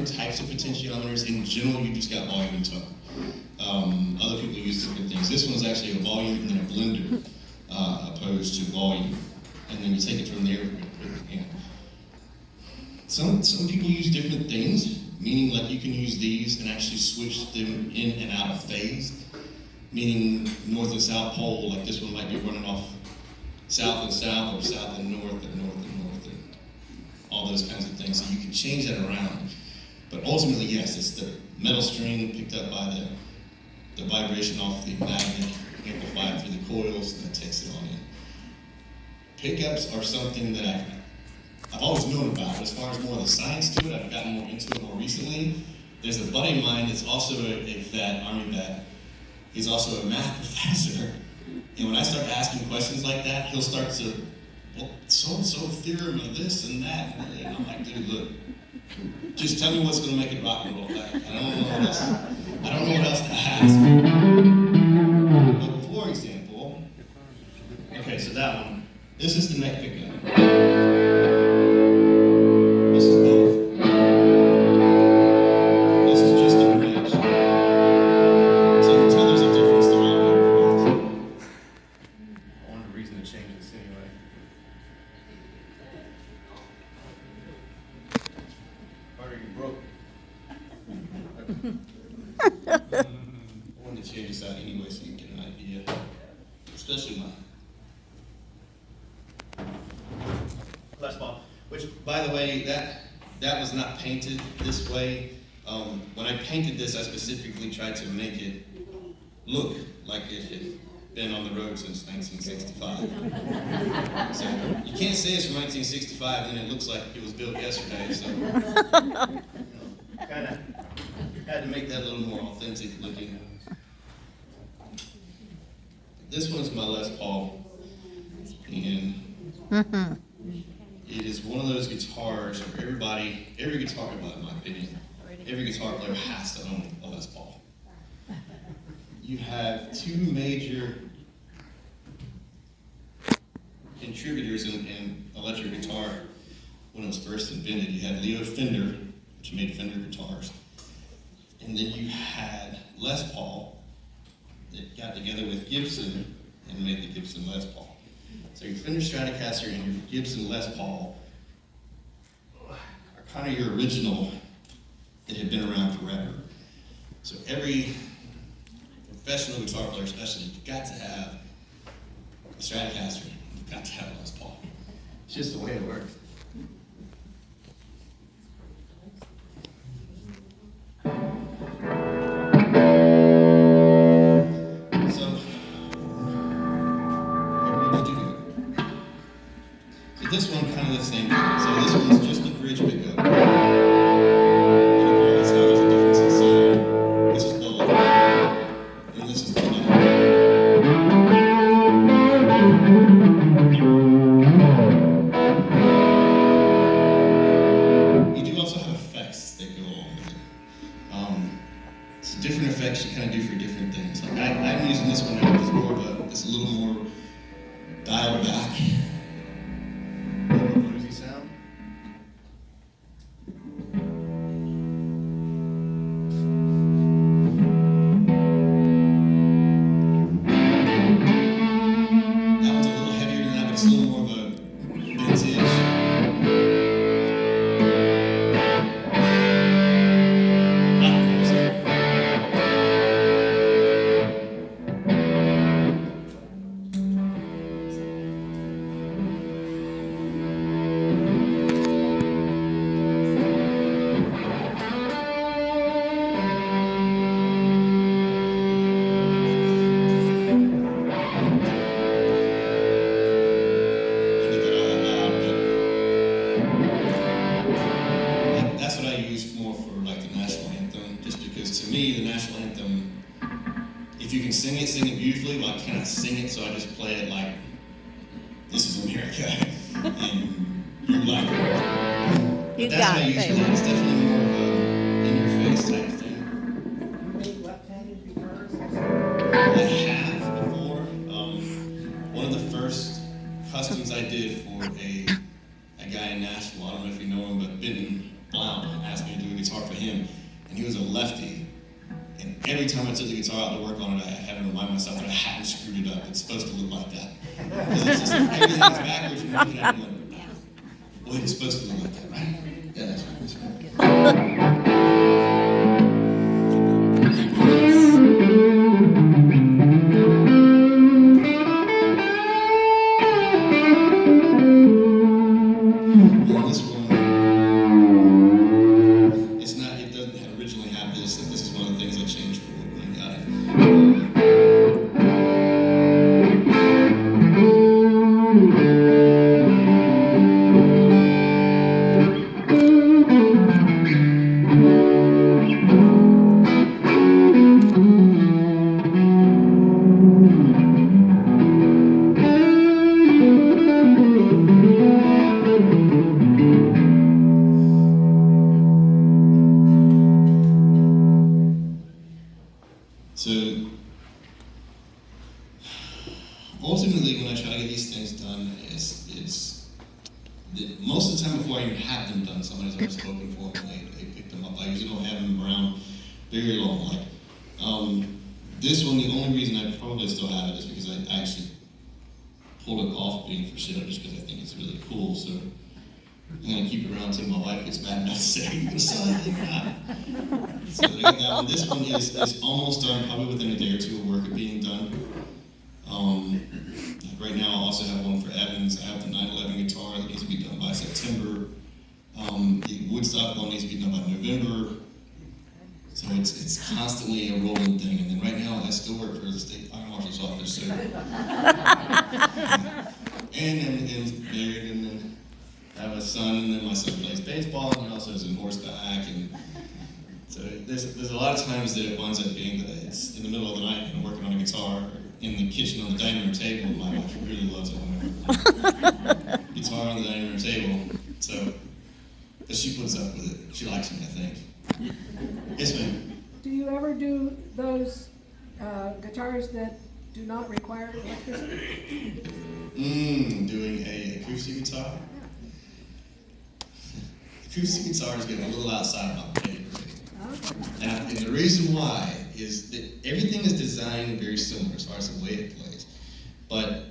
different types of potentiometers. In general, you just got volume and tone. Other people use different things. This one's actually a volume and then a blender, opposed to volume. And then you take it from there with the hand. Some people use different things, meaning like you can use these and actually switch them in and out of phase, meaning north and south pole, like this one might be running off south and south, or south and north, and north and north, and all those kinds of things. So you can change that around. But ultimately, yes, it's the metal string picked up by the vibration off the magnet, amplified through the coils, and that takes it on in. Pickups are something that I've always known about, but as far as more of the science to it, I've gotten more into it more recently. There's a buddy of mine that's also a vet, Army vet. He's also a math professor. And when I start asking questions like that, he'll start to, well, so-and-so theorem of this and that. And I'm like, dude, look, just tell me what's going to make it rock and roll. I don't know what else. I don't know what else to ask. But for example, okay, so that one. This is the neck pickup. This is both. This is just a bridge. So you can tell there's a difference there all the way across. I wanted a reason to change this anyway. Carter, you broke. I wanted to change this out anyway so you can get an idea. Especially mine. Les Paul, which, by the way, that was not painted this way. When I painted this, I specifically tried to make it look like it had been on the road since 1965. So you can't say it's from 1965 and then it looks like it was built yesterday. So kind of had to make that a little more authentic looking. This one's my Les Paul, and it is one of those guitars where every guitar player, in my opinion, every guitar player has to own a Les Paul. You have two major contributors in electric guitar when it was first invented. You had Leo Fender, which made Fender guitars, and then you had Les Paul that got together with Gibson and made the Gibson Les Paul. So your Fender Stratocaster and your Gibson Les Paul are kind of your original that have been around forever. So every professional guitar player especially, you've got to have a Stratocaster, you've got to have a Les Paul. It's just the way it works. This one kind of the same thing. So this one's just a bridge pickup. And you can always tell there's a difference in sound. This is both. And this is the neck. You do also have effects that go along with it. So different effects you kind of do for different things. Like I'm using this one now, it's more of it's a little more dialed back. Bluesy sound. That one's a little heavier than that, but it's a little more of a vintage. That's what I use more for like the national anthem, just because to me the national anthem, if you can sing it beautifully. Well, I cannot sing it, so I just play it like this is America, and you like it. But that's what I use for that. It's definitely more of a in-your-face type thing. Make left-handed guitars? I have before. One of the first customs I did for a guy in Nashville. I don't know if you know him, but Benton Blount asked me to do a guitar for him. him, and he was a lefty. And every time I took the guitar out to work on it, I had to remind myself that I hadn't screwed it up. It's supposed to look like that. Because it's just everything's backwards from looking at it. Like, well, it's supposed to look like that, right? Yeah, that's right. And this one, it's not, it doesn't originally have this, and this is one of the things I changed for when I got it. So, ultimately, when I try to get these things done, most of the time before I even have them done, somebody's already spoken for them, they pick them up. I usually don't have them around very long. This one, the only reason I probably still have it is because I actually pulled it off being for sale just because I think it's really cool. So I'm gonna keep it around until my wife gets mad enough to say, "You can sell it or not." So I got that one. This one is almost done, probably within a day or two of work of being done. Right now, I also have one for Evans. I have the 911 guitar that needs to be done by September. The Woodstock one needs to be done by November. So it's constantly a rolling thing. And then right now, I still work for the state fire marshal's office. So and married, and then I have a son, and then my son plays baseball, and he also is in horseback. And so there's a lot of times that it winds up being that it's in the middle of the night and I'm working on a guitar, or in the kitchen on the dining room table. My wife really loves it when I guitar on the dining room table. So, but she puts up with it. She likes me, I think. Yes, ma'am. Do you ever do those guitars that do not require electricity? Doing a acoustic guitar. Acoustic guitars get a little outside of my pay grade. Okay. And the reason why is that everything is designed very similar as far as the way it plays. But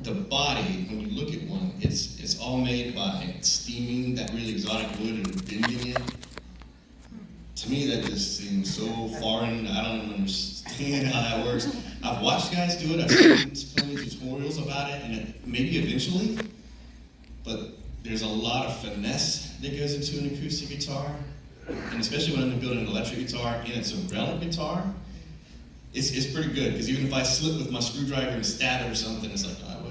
the body, when you look at one, it's all made by steaming that really exotic wood and bending it. To me, that just seems so foreign. I don't even understand how that works. I've watched guys do it. I've seen plenty of tutorials about it, and maybe eventually. But there's a lot of finesse that goes into an acoustic guitar. And especially when I'm building an electric guitar and it's a relic guitar, it's pretty good, because even if I slip with my screwdriver and stab it or something, it's like, oh,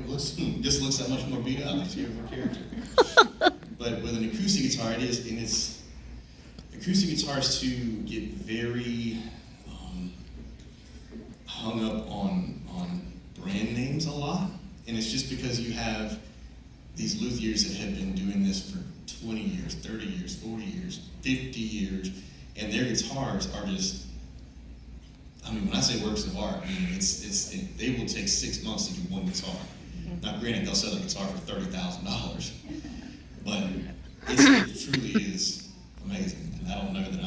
well, this looks that much more beat up. It's more character. But with an acoustic guitar, it is, and it's, acoustic guitars too get very hung up on brand names a lot, and it's just because you have these luthiers that have been doing this for 20 years, 30 years, 40 years, 50 years, and their guitars are just, I mean, when I say works of art, I mean, they will take 6 months to do one guitar. Now, granted, they'll sell a guitar for $30,000, but it truly is amazing, and I don't know that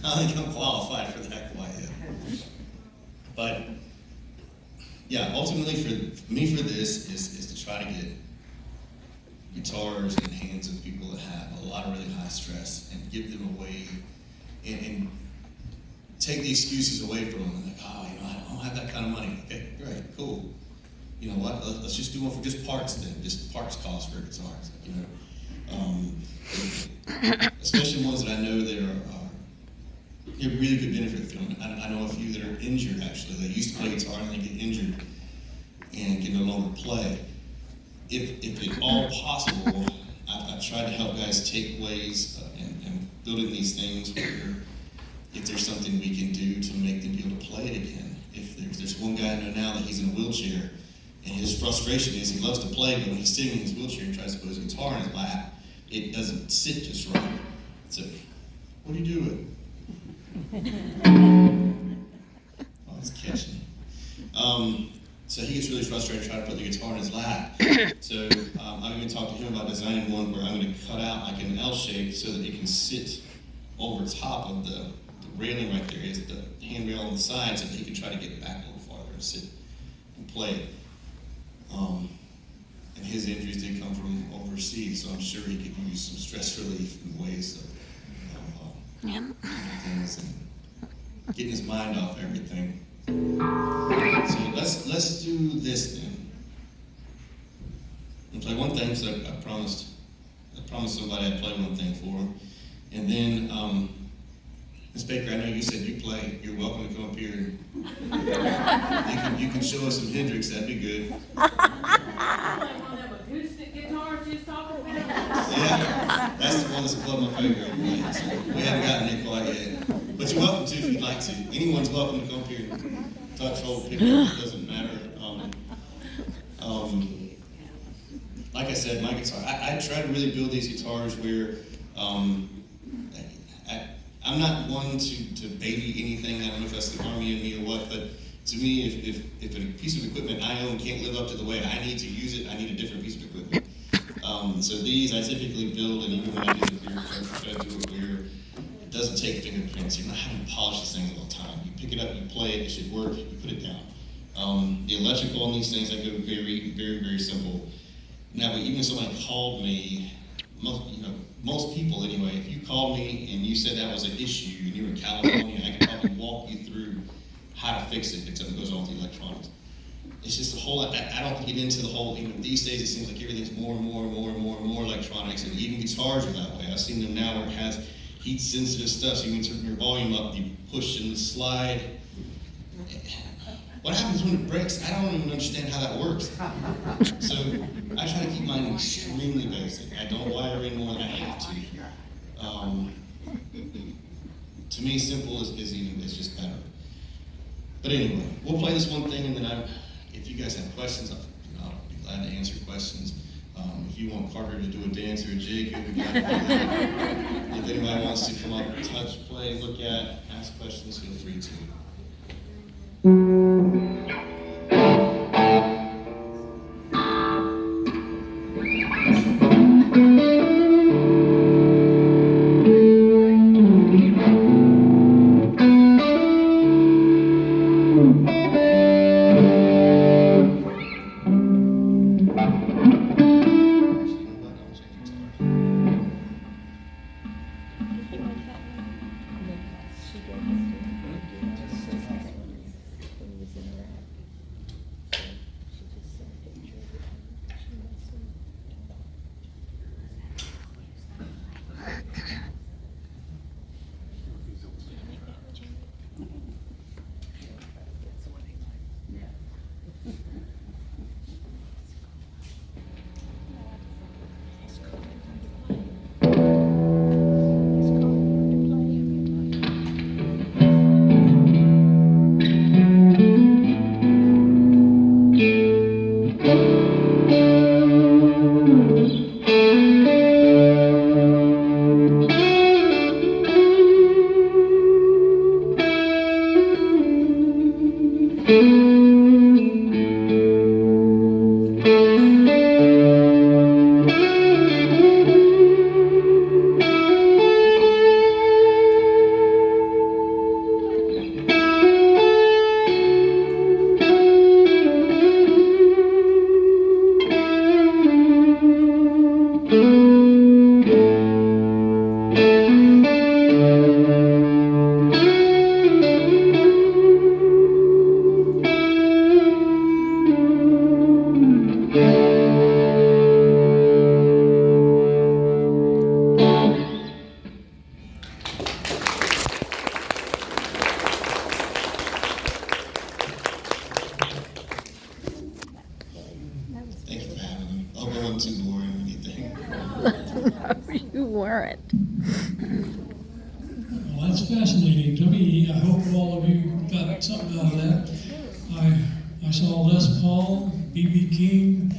I think I'm qualified for that quite yet. But, yeah, ultimately for me for this is to try to get guitars in the hands of people that have a lot of really high stress and give them away and take the excuses away from them. Like, oh, you know, I don't have that kind of money. Okay, great, cool. You know what? Let's just do one for just parts then. Just parts cost for guitars. You know, especially ones that I know that are really could benefit from it. I know a few that are injured actually. They used to play guitar and they get injured and can no longer play. If at all possible, I've tried to help guys take ways and building these things where if there's something we can do to make them be able to play it again. If there's one guy I know now that he's in a wheelchair, and his frustration is he loves to play, but when he's sitting in his wheelchair and tries to put his guitar in his lap, it doesn't sit just right. So, what are you doing? Oh, it's catching. So So he gets really frustrated trying to put the guitar in his lap. So I've even talked to him about designing one where I'm going to cut out like an L shape so that it can sit over top of the railing right there. Is the handrail on the side so that he can try to get it back a little farther and sit and play it. And his injuries did come from overseas, so I'm sure he could use some stress relief in ways of things and getting his mind off everything. So let's do this then. I'll play one thing, so I promised somebody I'd play one thing for him. And then, Ms. Baker, I know you said you play. You're welcome to come up here. You can show us some Hendrix, that'd be good. Like one of them acoustic guitars you was talking about? Yeah, that's the one that's above my pay grade. Right? So we haven't gotten it quite yet. But you're welcome to if you'd like to. Anyone's welcome to come up here and touch, hold, pick up, it doesn't matter. Like I said, my guitar, I try to really build these guitars where I'm not one to baby anything. I don't know if that's the army in me or what, but to me, if a piece of equipment I own can't live up to the way I need to use it, I need a different piece of equipment. So these I typically build, and even when I do the beer truck, I try to do it where it doesn't take fingerprints. You're not having to polish these things all the time. You pick it up, you play it, it should work, you put it down. The electrical on these things, I go very, very, very simple. Now, even if somebody called me, most people anyway, if you called me and you said that was an issue and you were in California, I could probably walk you through how to fix it if something goes on with the electronics. It's just a whole, I don't get into the whole, these days it seems like everything's more and more and more and more and more electronics, and even guitars are that way. I've seen them now where it has heat sensitive stuff, so you can turn your volume up, you push and slide. What happens when it breaks? I don't even understand how that works. So I try to keep mine extremely basic. I don't wire in more than I have to. To me, simple is just better. But anyway, we'll play this one thing, and then if you guys have questions, I'll be glad to answer questions. If you want Carter to do a dance or a jig, he'll be glad to do that. If anybody wants to come up, touch, play, look at, ask questions, feel free to. Too boring or anything. No, you weren't. Well, that's fascinating to me. I hope all of you got something out of that. I saw Les Paul, B.B. King,